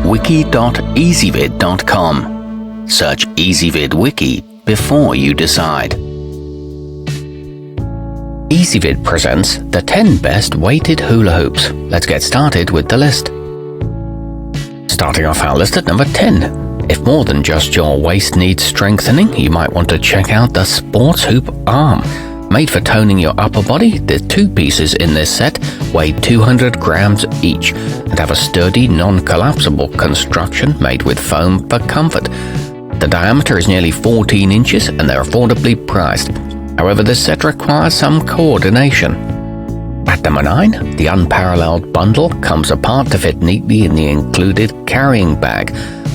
wiki.ezvid.com. Search Ezvid Wiki before you decide. Ezvid presents the 10 best weighted hula hoops. Let's get started with the list. Starting off our list at number 10. If more than just your waist needs strengthening, you might want to check out the Sports Hoop Arm. Made for toning your upper body, the 2 pieces in this set weigh 200 grams each and have a sturdy, non-collapsible construction made with foam for comfort. The diameter is nearly 14 inches and they're affordably priced. However, this set requires some coordination. At number 9, the Unparalleled Bundle comes apart to fit neatly in the included carrying bag.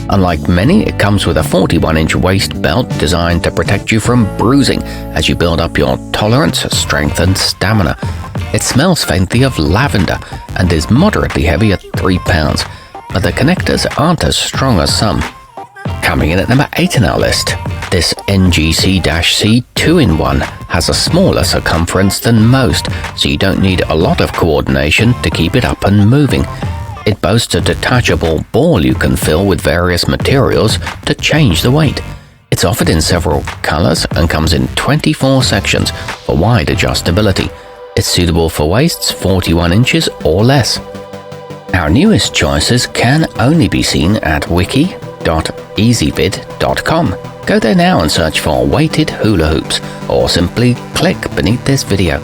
Unlike many, it comes with a 41-inch waist belt designed to protect you from bruising as you build up your tolerance, strength, and stamina. It smells faintly of lavender and is moderately heavy at 3 pounds, but the connectors aren't as strong as some. Coming in at number 8 on our list, this NGC-C 2-in-1 has a smaller circumference than most, so you don't need a lot of coordination to keep it up and moving. It boasts a detachable ball you can fill with various materials to change the weight. It's offered in several colors and comes in 24 sections for wide adjustability. It's suitable for waists 41 inches or less. Our newest choices can only be seen at wiki.ezvid.com. Go there now and search for weighted hula hoops, or simply click beneath this video.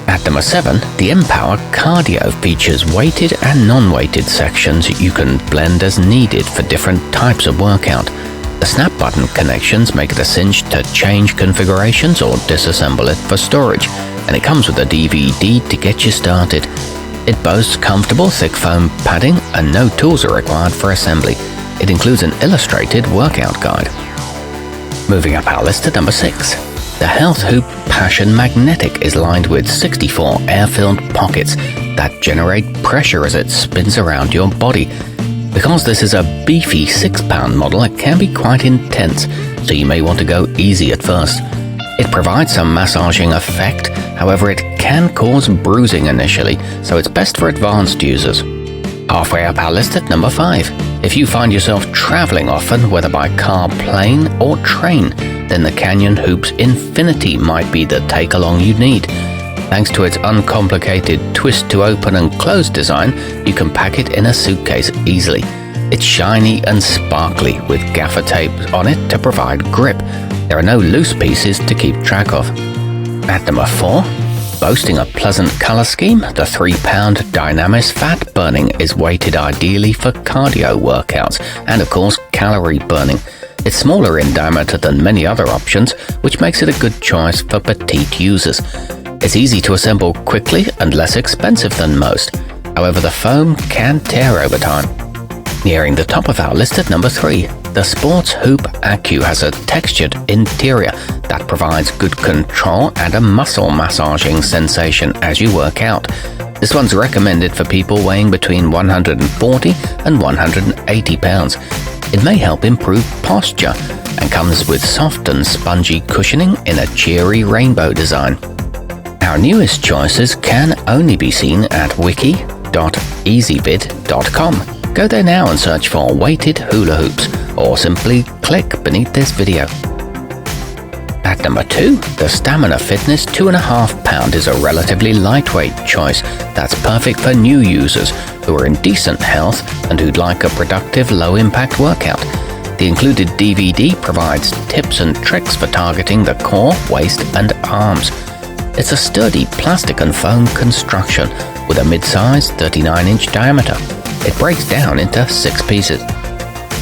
At number 7, the Empower Cardio features weighted and non-weighted sections you can blend as needed for different types of workout. The snap button connections make it a cinch to change configurations or disassemble it for storage, and it comes with a DVD to get you started. It boasts comfortable thick foam padding and no tools are required for assembly. It includes an illustrated workout guide. Moving up our list to number 6. The Health Hoop Passion Magnetic is lined with 64 air-filled pockets that generate pressure as it spins around your body. Because this is a beefy 6-pound model, it can be quite intense, so you may want to go easy at first. It provides some massaging effect, however it can cause bruising initially, so it's best for advanced users. Halfway up our list at number 5. If you find yourself traveling often, whether by car, plane, or train, then the Canyon Hoops Infinity might be the take-along you need. Thanks to its uncomplicated twist-to-open and close design, you can pack it in a suitcase easily. It's shiny and sparkly with gaffer tape on it to provide grip. There are no loose pieces to keep track of. At number 4, boasting a pleasant color scheme, the 3-pound Dynamis Fat Burning is weighted ideally for cardio workouts and, of course, calorie burning. It's smaller in diameter than many other options, which makes it a good choice for petite users. It's easy to assemble quickly and less expensive than most. However, the foam can tear over time. Nearing the top of our list at number 3, the Sports Hoop Accu has a textured interior that provides good control and a muscle massaging sensation as you work out. This one's recommended for people weighing between 140 and 180 pounds. It may help improve posture and comes with soft and spongy cushioning in a cheery rainbow design. Our newest choices can only be seen at wiki.ezvid.com. Go there now and search for weighted hula hoops, or simply click beneath this video. At number 2, the Stamina Fitness 2.5 pound is a relatively lightweight choice that's perfect for new users who are in decent health and who'd like a productive low-impact workout. The included DVD provides tips and tricks for targeting the core, waist, and arms. It's a sturdy plastic and foam construction with a mid-sized 39-inch diameter. It breaks down into 6 pieces.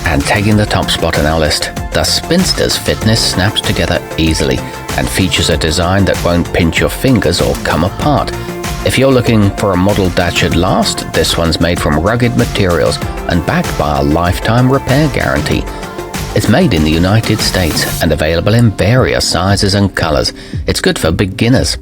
And taking the top spot on our list, the Spinsters Fitness snaps together easily and features a design that won't pinch your fingers or come apart. If you're looking for a model that should last, this one's made from rugged materials and backed by a lifetime repair guarantee. It's made in the United States and available in various sizes and colors. It's good for beginners.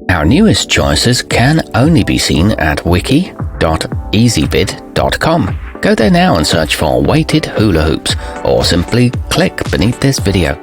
Our newest choices can only be seen at wiki.ezvid.com. Go there now and search for weighted hula hoops, or simply click beneath this video.